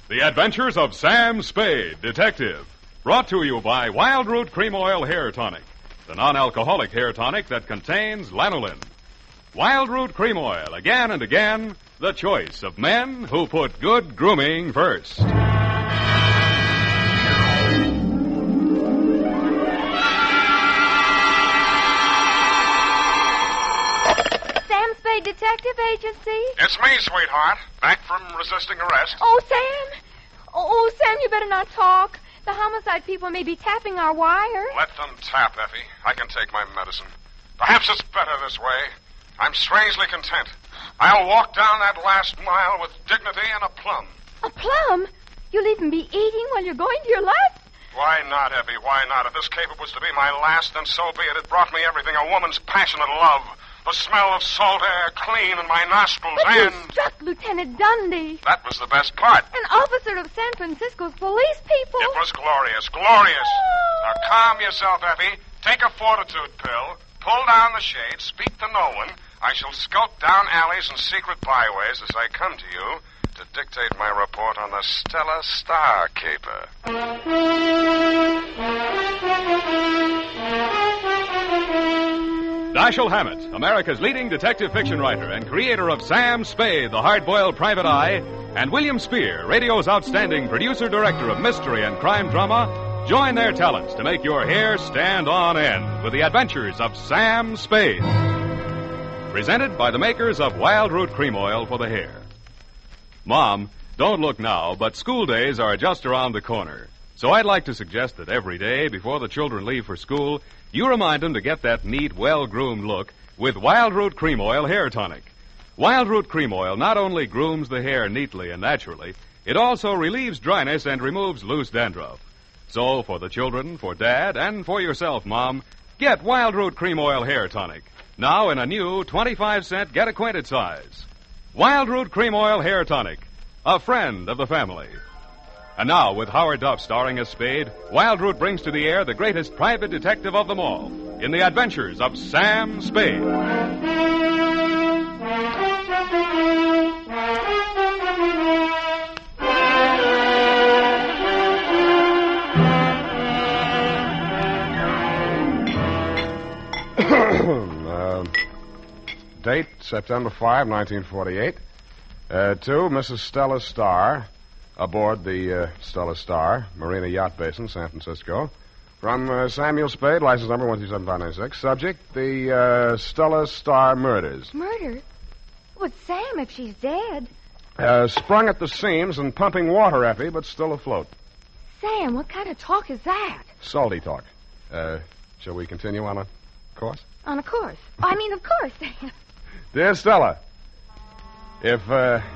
The Adventures of Sam Spade, Detective. Brought to you by Wild Root Cream Oil Hair Tonic, the non-alcoholic hair tonic that contains lanolin. Wild Root Cream Oil, again and again, the choice of men who put good grooming first. Sam Spade Detective Agency? It's me, sweetheart. Back from resisting arrest. Oh, Sam. Oh, Sam, you better not talk. The homicide people may be tapping our wire. Let them tap, Effie. I can take my medicine. Perhaps it's better this way. I'm strangely content. I'll walk down that last mile with dignity and a plum. A plum? You'll even be eating while you're going to your last? Why not, Effie? Why not? If this caper was to be my last, then so be it. It brought me everything a woman's passionate love. The smell of salt air clean in my nostrils, But and... you struck Lieutenant Dundee. That was the best part. An officer of San Francisco's police people. It was glorious, glorious. Now calm yourself, Effie. Take a fortitude pill. Pull down the shade. Speak to no one. I shall skulk down alleys and secret byways as I come to you to dictate my report on the Stella Starr Caper. Dashiell Hammett, America's leading detective fiction writer and creator of Sam Spade, the hard-boiled private eye, and William Spear, radio's outstanding producer-director of mystery and crime drama, join their talents to make your hair stand on end with the Adventures of Sam Spade. Presented by the makers of Wild Root Cream Oil for the hair. Mom, don't look now, but school days are just around the corner. So I'd like to suggest that every day, before the children leave for school, you remind them to get that neat, well-groomed look with Wild Root Cream Oil Hair Tonic. Wild Root Cream Oil not only grooms the hair neatly and naturally, it also relieves dryness and removes loose dandruff. So for the children, for Dad, and for yourself, Mom, get Wild Root Cream Oil Hair Tonic. Now in a new 25-cent get-acquainted size. Wild Root Cream Oil Hair Tonic, a friend of the family. And now, with Howard Duff starring as Spade, Wild Root brings to the air the greatest private detective of them all in the Adventures of Sam Spade. Date, September 5, 1948. To Mrs. Stella Starr, aboard the Stella Starr, Marina Yacht Basin, San Francisco. From Samuel Spade, license number 127-596. Subject, the Stella Starr murders. Murder? Well, Sam, if she's dead. Sprung at the seams and pumping water, Effie, but still afloat. Sam, what kind of talk is that? Salty talk. Shall we continue on a course? On a course. I mean, of course, Sam. Dear Stella, if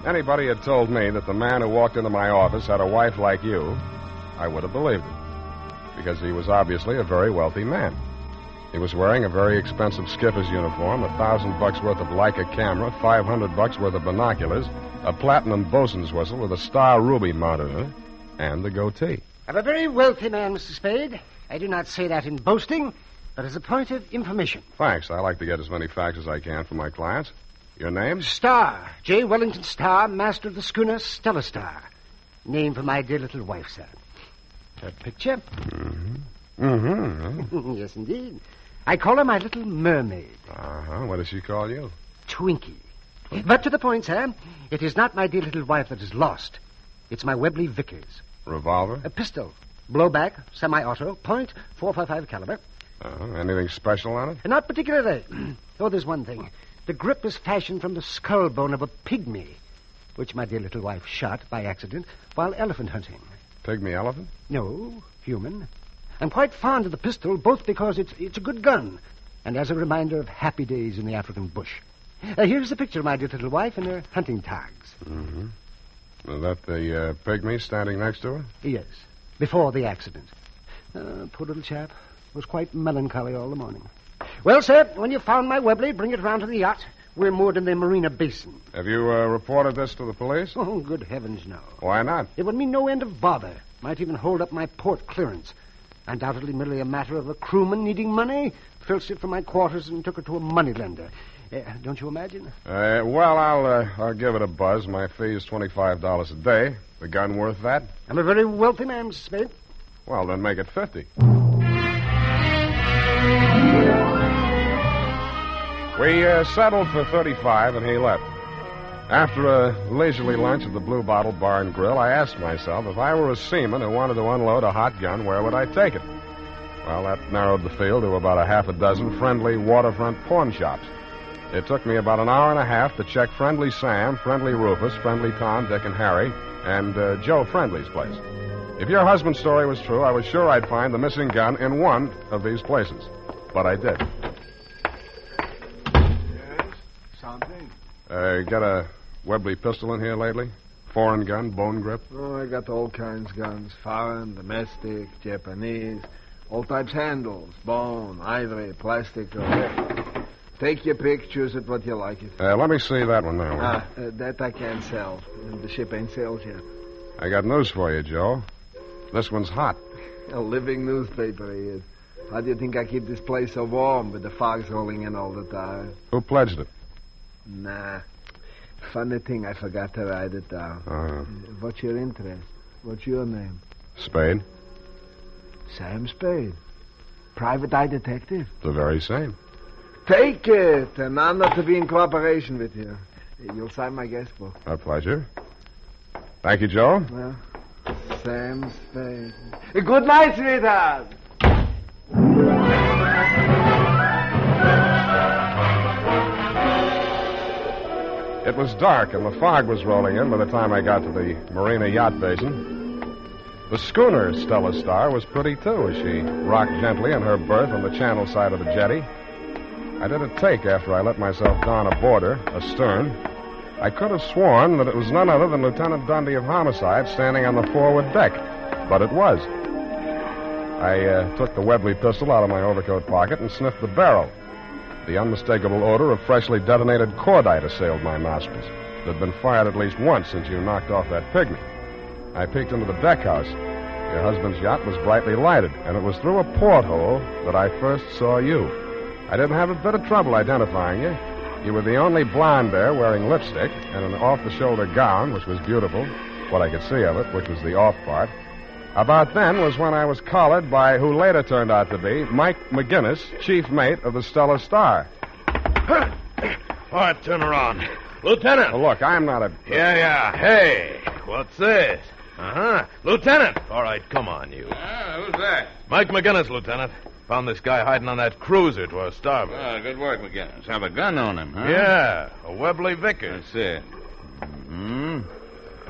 anybody had told me that the man who walked into my office had a wife like you, I would have believed it. Because he was obviously a very wealthy man. He was wearing a very expensive skipper's uniform, $1,000 worth of Leica camera, $500 worth of binoculars, a platinum bosun's whistle with a star ruby mounted in it, and the goatee. I'm a very wealthy man, Mr. Spade. I do not say that in boasting, but as a point of information. Thanks. I like to get as many facts as I can from my clients. Your name? Starr. J. Wellington Starr, master of the schooner Stella Starr. Name for my dear little wife, sir. Her picture? Mm-hmm. Mm-hmm. Yes, indeed. I call her my little mermaid. Uh-huh. What does she call you? Twinkie. But to the point, sir. It is not my dear little wife that is lost. It's my Webley Vickers. Revolver? A pistol. Blowback, semi-auto, .455 caliber. Anything special on it? Not particularly. Oh, there's one thing. The grip is fashioned from the skull bone of a pygmy, which my dear little wife shot by accident while elephant hunting. Pygmy elephant? No, human. I'm quite fond of the pistol, both because it's a good gun and as a reminder of happy days in the African bush. Here's the picture of my dear little wife in her hunting togs. Mm-hmm. Is that the pygmy standing next to her? Yes, before the accident. Poor little chap. Was quite melancholy all the morning. Well, sir, when you've found my Webley, bring it round to the yacht. We're moored in the Marina Basin. Have you reported this to the police? Oh, good heavens, no. Why not? It would mean no end of bother. Might even hold up my port clearance. Undoubtedly merely a matter of a crewman needing money. Filched it from my quarters and took it to a moneylender. Don't you imagine? Well, I'll give it a buzz. My fee is $25 a day. The gun worth that? I'm a very wealthy man, Mr. Spade. Well, then make it 50. We settled for 35, and he left. After a leisurely lunch at the Blue Bottle Bar and Grill, I asked myself, if I were a seaman who wanted to unload a hot gun, where would I take it? Well, that narrowed the field to about a half a dozen friendly waterfront pawn shops. It took me about an hour and a half to check Friendly Sam, Friendly Rufus, Friendly Tom, Dick, and Harry, and Joe Friendly's place. If your husband's story was true, I was sure I'd find the missing gun in one of these places. But I did. Yes? Something? Got a Webley pistol in here lately? Foreign gun, bone grip? Oh, I got all kinds of guns. Foreign, domestic, Japanese. All types handles. Bone, ivory, plastic. Take your pick. Choose it what you like it. Let me see that one there. That I can't sell. The ship ain't sailed yet. I got news for you, Joe. This one's hot. A living newspaper he is. How do you think I keep this place so warm with the fogs rolling in all the time? Who pledged it? Nah. Funny thing, I forgot to write it down. What's your interest? What's your name? Spade. Sam Spade. Private eye detective. The very same. Take it. An honor to be in cooperation with you. You'll sign my guest book. A pleasure. Thank you, Joe. Well, Sam Spade. Good night, sweetheart. It was dark, and the fog was rolling in by the time I got to the Marina Yacht Basin. The schooner, Stella Starr, was pretty, too, as she rocked gently in her berth on the channel side of the jetty. I did a take after I let myself down aboard her, astern. I could have sworn that it was none other than Lieutenant Dundee of Homicide standing on the forward deck, but it was. I took the Webley pistol out of my overcoat pocket and sniffed the barrel. The unmistakable odor of freshly detonated cordite assailed my nostrils. It had been fired at least once since you knocked off that pygmy. I peeked into the deck house. Your husband's yacht was brightly lighted, and it was through a porthole that I first saw you. I didn't have a bit of trouble identifying you. You were the only blonde there wearing lipstick and an off-the-shoulder gown, which was beautiful, what I could see of it, which was the off part. About then was when I was collared by who later turned out to be Mike McGinnis, chief mate of the Stella Starr. All right, turn around. Lieutenant! Oh, look, I'm not a... Yeah. Hey, what's this? Lieutenant! All right, come on, you. Who's that? Mike McGinnis, Lieutenant. Found this guy hiding on that cruiser to our starboard. Oh, good work, McGinnis. Have a gun on him, huh? Yeah, a Webley Vickers. That's it.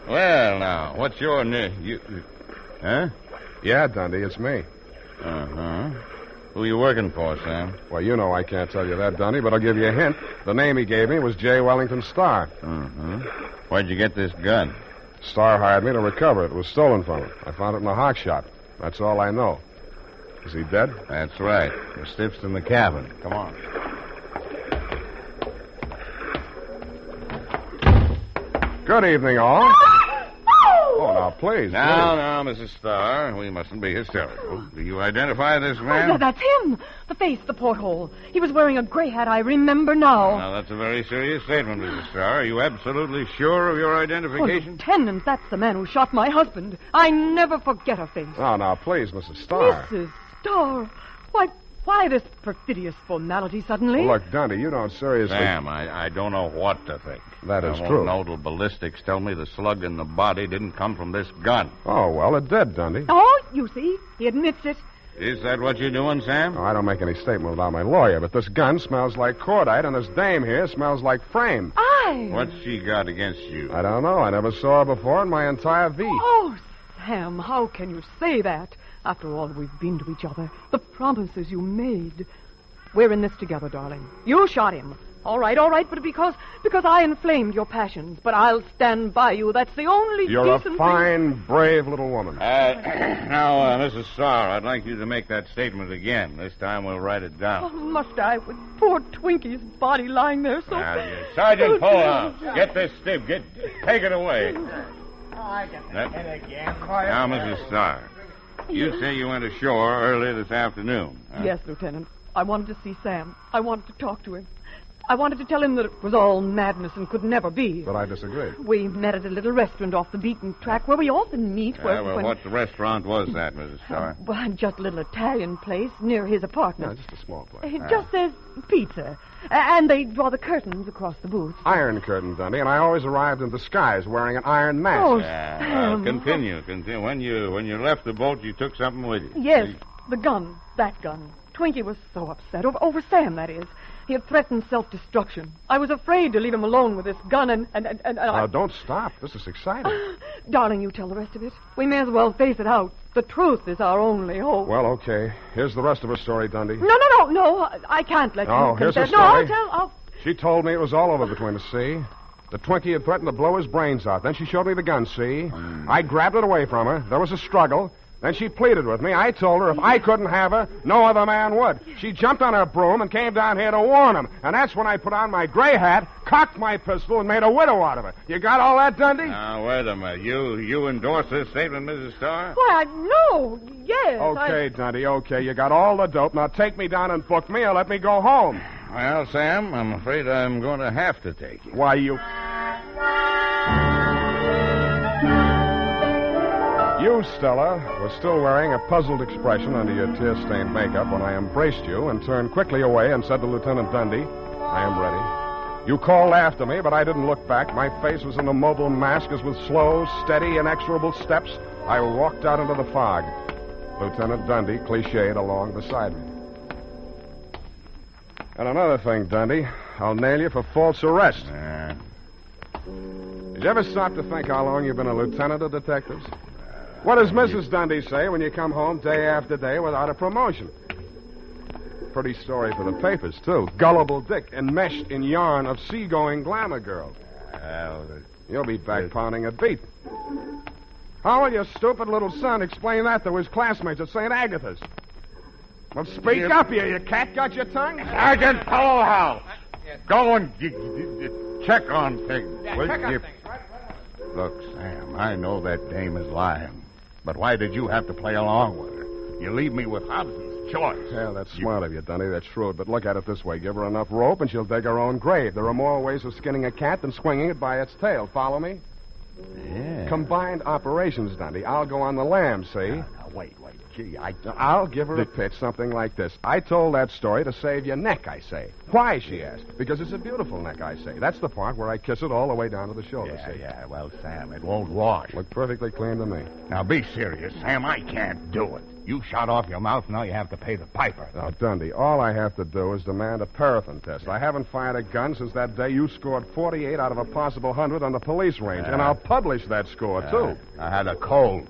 Well, now, what's your name? Huh? Yeah, Dundee, it's me. Who you working for, Sam? Well, you know I can't tell you that, Dundee, but I'll give you a hint. The name he gave me was J. Wellington Starr. Where'd you get this gun? Starr hired me to recover it. It was stolen from him. I found it in the hock shop. That's all I know. Is he dead? That's right. The stiff's in the cabin. Come on. Good evening, all. Oh, now, please. Now, Mrs. Starr, we mustn't be hysterical. Do you identify this man? Oh, that's him. The face, the porthole. He was wearing a gray hat, I remember now. Now, that's a very serious statement, Mrs. Starr. Are you absolutely sure of your Oh, identification? Lieutenant, that's the man who shot my husband. I never forget a face. Oh, now, please, Mrs. Starr. Mrs. Starr. Why this perfidious formality suddenly? Well, look, Dundee, you don't seriously... Sam, I don't know what to think. That is I true. Nodal ballistics tell me the slug in the body didn't come from this gun. Oh, well, it did, Dundee. Oh, you see, he admits it. Is that what you're doing, Sam? Oh, I don't make any statement without my lawyer, but this gun smells like cordite, and this dame here smells like frame. What's she got against you? I don't know. I never saw her before in my entire V. Oh, Sam, how can you say that? After all we've been to each other, the promises you made. We're in this together, darling. You shot him. All right, but because I inflamed your passions. But I'll stand by you. That's the only You're decent a fine, brave little woman. Now, Mrs. Starr, I'd like you to make that statement again. This time we'll write it down. Oh, must I, with poor Twinkie's body lying there so... Sergeant, pull out. Get this stiff. Take it away. Now, Mrs. Starr, you say you went ashore early this afternoon. Huh? Yes, Lieutenant. I wanted to see Sam. I wanted to talk to him. I wanted to tell him that it was all madness and could never be. But I disagreed. We met at a little restaurant off the beaten track where we often meet. What restaurant was that, Mrs. Starr? Well, just a little Italian place near his apartment. No, just a small place. It just says pizza. And they draw the curtains across the booth. Iron curtain, Dundee, and I always arrived in disguise wearing an iron mask. Oh, Yeah, Sam. continue. When you left the boat, you took something with you. Yes, the gun. That gun. Twinkie was so upset. Over Sam, that is. He had threatened self-destruction. I was afraid to leave him alone with this gun and I... Don't stop. This is exciting. Darling, you tell the rest of it. We may as well face it out. The truth is our only hope. Well, okay. Here's the rest of her story, Dundee. No. I can't let you Here's her confess. story. No, I'll... She told me it was all over between us, see? The Twinkie had threatened to blow his brains out. Then she showed me the gun, see? I grabbed it away from her. There was a struggle. Then she pleaded with me. I told her if I couldn't have her, no other man would. She jumped on her broom and came down here to warn him. And that's when I put on my gray hat, cocked my pistol, and made a widow out of her. You got all that, Dundee? Now, wait a minute. You endorse this statement, Mrs. Starr? Why, no. Yes, Okay, Dundee, okay. You got all the dope. Now take me down and book me or let me go home. Well, Sam, I'm afraid I'm going to have to take you. Why, you... You, Stella, were still wearing a puzzled expression under your tear-stained makeup when I embraced you and turned quickly away and said to Lieutenant Dundee, I am ready. You called after me, but I didn't look back. My face was in a mobile mask as with slow, steady, inexorable steps, I walked out into the fog. Lieutenant Dundee cliched along beside me. And another thing, Dundee, I'll nail you for false arrest. Did you ever stop to think how long you've been a lieutenant of detectives? What does Mrs. Dundee say when you come home day after day without a promotion? Pretty story for the papers, too. Gullible Dick, enmeshed in yarn of seagoing glamour girl. You'll be back pounding a beat. How will your stupid little son explain that to his classmates at St. Agatha's? Well, speak up, you cat. Got your tongue? Sergeant House. Go and check on things. Check on things, right? Look, Sam, I know that dame is lying. But why did you have to play along with her? You leave me with Hobson's choice. Yeah, that's smart of you, Dundee. That's shrewd. But look at it this way. Give her enough rope and she'll dig her own grave. There are more ways of skinning a cat than swinging it by its tail. Follow me? Yeah. Combined operations, Dundee. I'll go on the lam, see? Now, wait. Gee, I'll give her a pitch, something like this. I told that story to save your neck, I say. Why, she asked. Because it's a beautiful neck, I say. That's the part where I kiss it all the way down to the shoulder, see? Yeah. Well, Sam, it won't wash. Look perfectly clean to me. Now, be serious, Sam. I can't do it. You shot off your mouth, now you have to pay the piper. Now, Dundee, all I have to do is demand a paraffin test. I haven't fired a gun since that day you scored 48 out of a possible 100 on the police range. And I'll publish that score, too. I had a cold.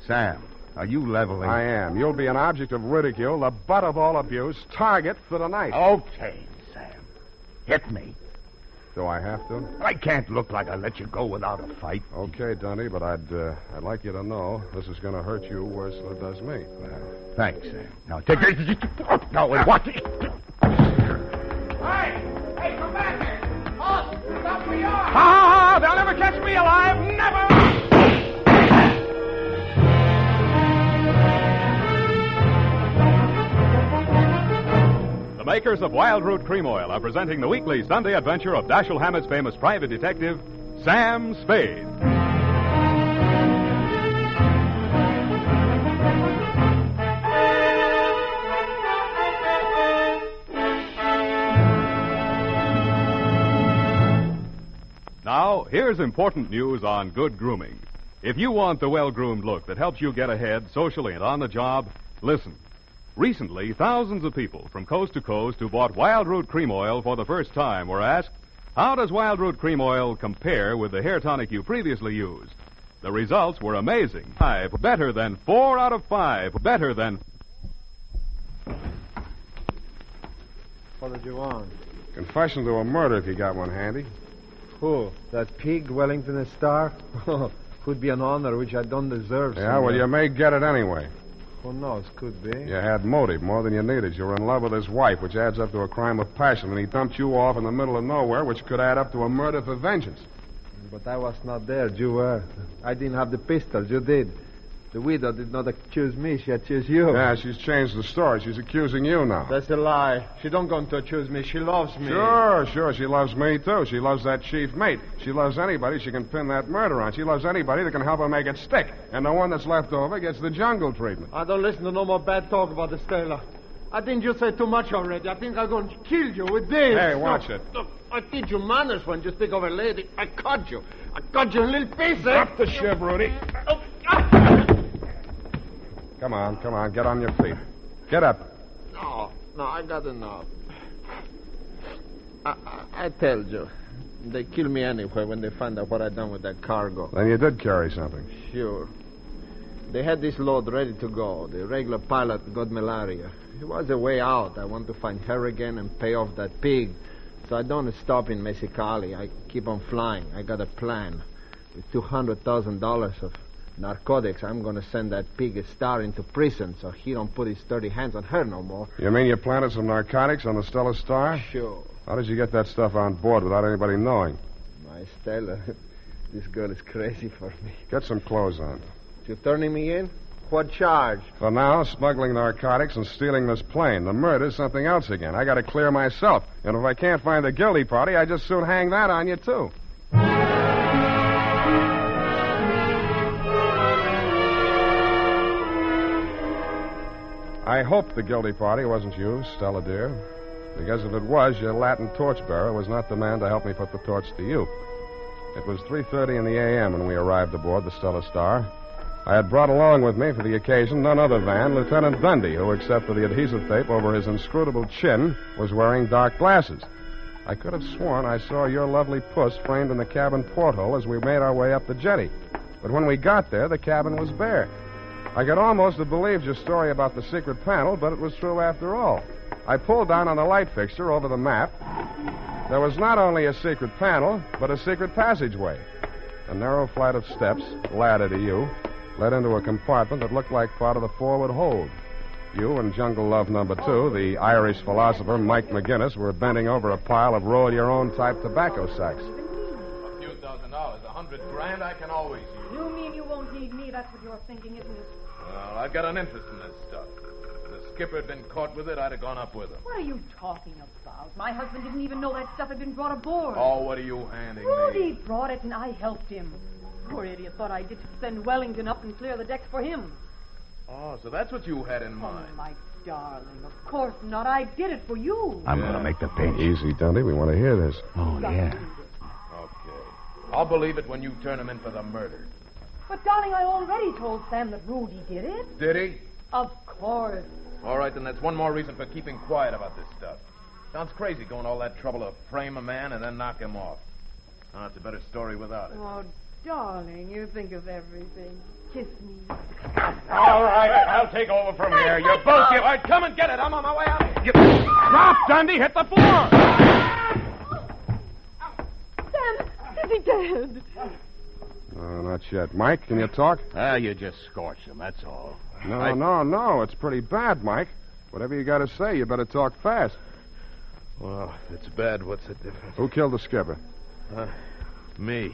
Sam, are you leveling? I am. You'll be an object of ridicule, the butt of all abuse, target for the night. Okay, Sam. Hit me. Do I have to? I can't look like I let you go without a fight. Okay, Dundee, but I'd like you to know this is going to hurt you worse than it does me. Well, thanks, Sam. Now, take it. No, and watch it. Hey, come back here. Oh, stop me off. They'll never catch me alive. Never. The makers of Wild Root Cream Oil are presenting the weekly Sunday adventure of Dashiell Hammett's famous private detective, Sam Spade. Now, here's important news on good grooming. If you want the well-groomed look that helps you get ahead socially and on the job, listen. Recently, thousands of people from coast to coast who bought Wild Root Cream Oil for the first time were asked, how does Wild Root Cream Oil compare with the hair tonic you previously used? The results were amazing. 5, better than 4 out of 5, better than... What did you want? Confession to a murder if you got one handy. Who? That pig, Wellington Starr? Could be an honor which I don't deserve. Yeah, well, you may get it anyway. Who knows? Could be. You had motive, more than you needed. You were in love with his wife, which adds up to a crime of passion, and he dumped you off in the middle of nowhere, which could add up to a murder for vengeance. But I was not there. You were. I didn't have the pistol. You did. The widow did not accuse me. She accused you. Yeah, she's changed the story. She's accusing you now. That's a lie. She don't going to accuse me. She loves me. Sure. She loves me, too. She loves that chief mate. She loves anybody she can pin that murder on. She loves anybody that can help her make it stick. And the one that's left over gets the jungle treatment. I don't listen to no more bad talk about the Stella. I think you say too much already. I think I'm going to kill you with this. Hey, watch it. Look, I teach you manners when you speak of a lady. I cut you. I cut you in little pieces. Drop the shiv, Rudy. Come on. Get on your feet. Get up. No, I got enough. I told you. They kill me anyway when they find out what I done with that cargo. Then you did carry something. Sure. They had this load ready to go. The regular pilot got malaria. It was a way out. I want to find her again and pay off that pig. So I don't stop in Mexicali. I keep on flying. I got a plan. With $200,000 of narcotics, I'm going to send that pig Star into prison so he don't put his dirty hands on her no more. You mean you planted some narcotics on the Stella Starr? Sure. How did you get that stuff on board without anybody knowing? My Stella, this girl is crazy for me. Get some clothes on. You turning me in? What charge? For now, smuggling narcotics and stealing this plane. The murder's something else again. I got to clear myself. And if I can't find the guilty party, I just soon hang that on you, too. I hope the guilty party wasn't you, Stella dear. Because if it was, your Latin torchbearer was not the man to help me put the torch to you. It was 3:30 in the a.m. when we arrived aboard the Stella Starr. I had brought along with me for the occasion none other than Lieutenant Dundee, who, except for the adhesive tape over his inscrutable chin, was wearing dark glasses. I could have sworn I saw your lovely puss framed in the cabin porthole as we made our way up the jetty. But when we got there, the cabin was bare. I could almost have believed your story about the secret panel, but it was true after all. I pulled down on the light fixture over the map. There was not only a secret panel, but a secret passageway. A narrow flight of steps, ladder to you, led into a compartment that looked like part of the forward hold. You and Jungle Love number 2, the Irish philosopher Mike McGinnis, were bending over a pile of roll-your-own-type tobacco sacks. A few $1,000, $100,000 I can always use. You mean you won't need me? That's what you're thinking, isn't it? Well, I've got an interest in this stuff. If the skipper had been caught with it, I'd have gone up with him. What are you talking about? My husband didn't even know that stuff had been brought aboard. Oh, what are you handing me? Rudy brought it, and I helped him. Poor idiot thought I did to send Wellington up and clear the decks for him. Oh, so that's what you had in mind. Oh, my darling, of course not. I did it for you. I'm going to make the pinch. Easy, Dundee. We want to hear this. Oh, yeah. Okay. I'll believe it when you turn him in for the murder. But, darling, I already told Sam that Rudy did it. Did he? Of course. All right, then that's one more reason for keeping quiet about this stuff. Sounds crazy going all that trouble to frame a man and then knock him off. Oh, it's a better story without it. Oh, darling, you think of everything. Kiss me. All right, I'll take over from here. You're both... All right, come and get it. I'm on my way out. Drop, Dundee! Hit the floor! Sam, is he dead? No, not yet. Mike, can you talk? You just scorched him, that's all. No. It's pretty bad, Mike. Whatever you got to say, you better talk fast. Well, if it's bad, what's the difference? Who killed the skipper? Me.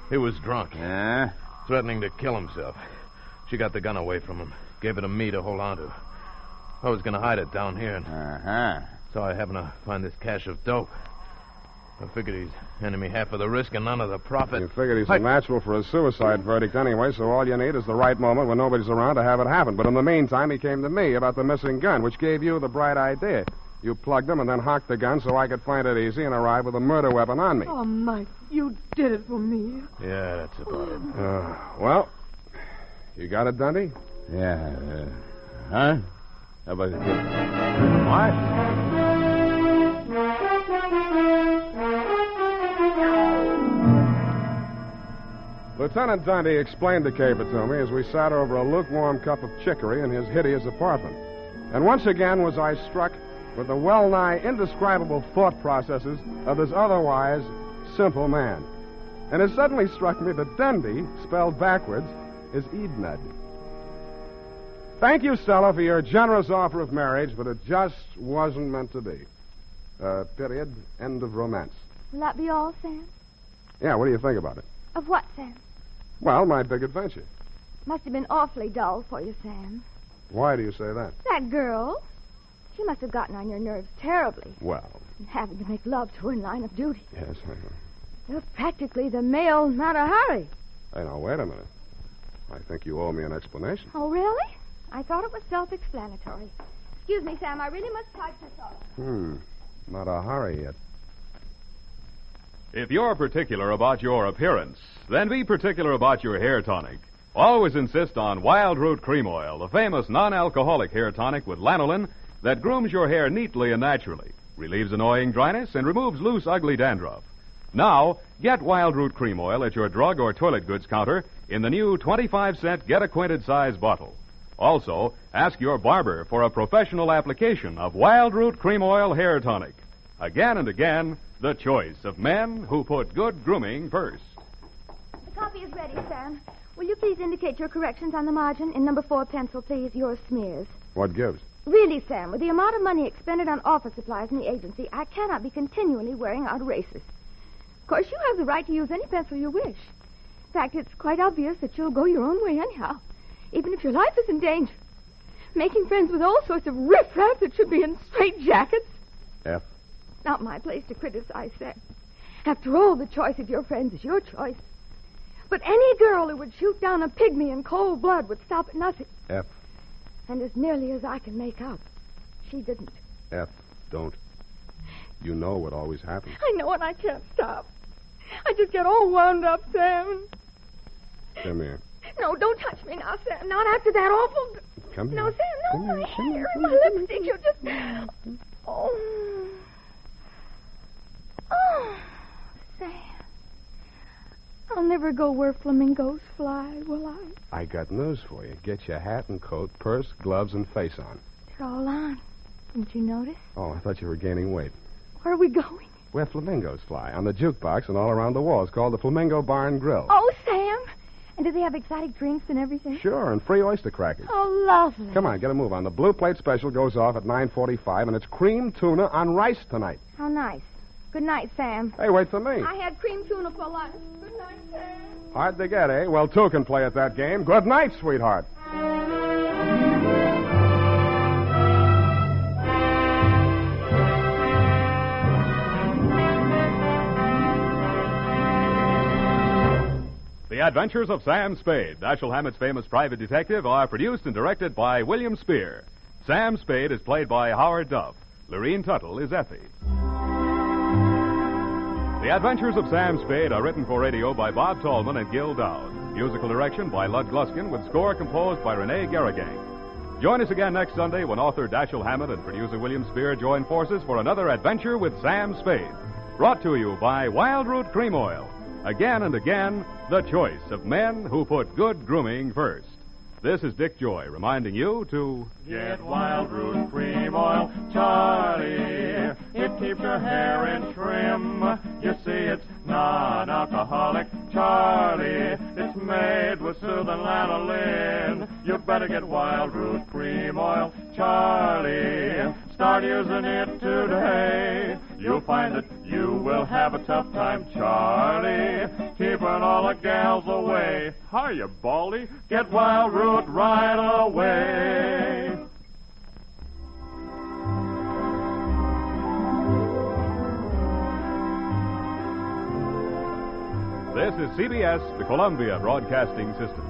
He was drunk. Yeah? Threatening to kill himself. She got the gun away from him. Gave it to me to hold on to. I was going to hide it down here. So I happened to find this cache of dope. I figured he's handing me half of the risk and none of the profit. You figured he's a natural for a suicide verdict anyway, so all you need is the right moment when nobody's around to have it happen. But in the meantime, he came to me about the missing gun, which gave you the bright idea. You plugged him and then hocked the gun so I could find it easy and arrive with a murder weapon on me. Oh, Mike, you did it for me. Yeah, that's about it. Well, you got it, Dundee? Yeah. Huh? How about it? What? Lieutenant Dundee explained the caper to me as we sat over a lukewarm cup of chicory in his hideous apartment. And once again was I struck with the well-nigh indescribable thought processes of this otherwise simple man. And it suddenly struck me that Dundee, spelled backwards, is Edened. Thank you, Stella, for your generous offer of marriage, but it just wasn't meant to be. Period. End of romance. Will that be all, Sam? Yeah, what do you think about it? Of what, Sam? Well, my big adventure. Must have been awfully dull for you, Sam. Why do you say that? That girl, she must have gotten on your nerves terribly. Well, And having to make love to her in line of duty. yes, I know. You're practically the male Mata Hari. Hey, now, wait a minute. I think you owe me an explanation. Oh, really? I thought it was self-explanatory. Excuse me, Sam. I really must type this up. Not a hurry yet. If you're particular about your appearance, then be particular about your hair tonic. Always insist on Wild Root Cream Oil, the famous non-alcoholic hair tonic with lanolin that grooms your hair neatly and naturally, relieves annoying dryness, and removes loose, ugly dandruff. Now, get Wild Root Cream Oil at your drug or toilet goods counter in the new 25-cent get-acquainted size bottle. Also, ask your barber for a professional application of Wild Root Cream Oil hair tonic. Again and again, the choice of men who put good grooming first. The copy is ready, Sam. Will you please indicate your corrections on the margin? In number 4 pencil, please, your smears. What gives? Really, Sam, with the amount of money expended on office supplies in the agency, I cannot be continually wearing out erasers. Of course, you have the right to use any pencil you wish. In fact, it's quite obvious that you'll go your own way anyhow, even if your life is in danger. Making friends with all sorts of riffraff that should be in straitjackets. F. Not my place to criticize, Sam. After all, the choice of your friends is your choice. But any girl who would shoot down a pygmy in cold blood would stop at nothing. F. And as nearly as I can make out, she didn't. F. Don't. You know what always happens. I know, and I can't stop. I just get all wound up, Sam. Come here. No, don't touch me now, Sam. Not after that awful... Come here. No, Sam, no, Come my here, come hair here, and my come here. lipstick. You just... Oh. Oh, Sam. I'll never go where flamingos fly, will I? I got news for you. Get your hat and coat, purse, gloves, and face on. They're all on. Didn't you notice? Oh, I thought you were gaining weight. Where are we going? Where flamingos fly, on the jukebox and all around the walls, called the Flamingo Bar and Grill. Oh, Sam. And do they have exotic drinks and everything? Sure, and free oyster crackers. Oh, lovely. Come on, get a move on. The Blue Plate Special goes off at 9:45, and it's cream tuna on rice tonight. How nice. Good night, Sam. Hey, wait for me. I had cream tuna for lunch. Good night, Sam. Hard to get, eh? Well, two can play at that game. Good night, sweetheart. The Adventures of Sam Spade, Dashiell Hammett's famous private detective, are produced and directed by William Spear. Sam Spade is played by Howard Duff. Lorene Tuttle is Effie. The Adventures of Sam Spade are written for radio by Bob Tallman and Gil Dowd. Musical direction by Lud Gluskin, with score composed by Renee Garrigang. Join us again next Sunday when author Dashiell Hammett and producer William Spear join forces for another adventure with Sam Spade. Brought to you by Wild Root Cream Oil. Again and again, the choice of men who put good grooming first. This is Dick Joy reminding you to get Wild Root Cream Oil, Charlie. It keeps your hair in trim. You see, it's non-alcoholic, Charlie. It's made with soothing lanolin. You'd better get Wild Root Cream Oil, Charlie. Start using it today. You'll find that you will have a tough time, Charlie, keeping all the gals away. Hiya, Baldy. Get Wild Root right away. This is CBS, the Columbia Broadcasting System.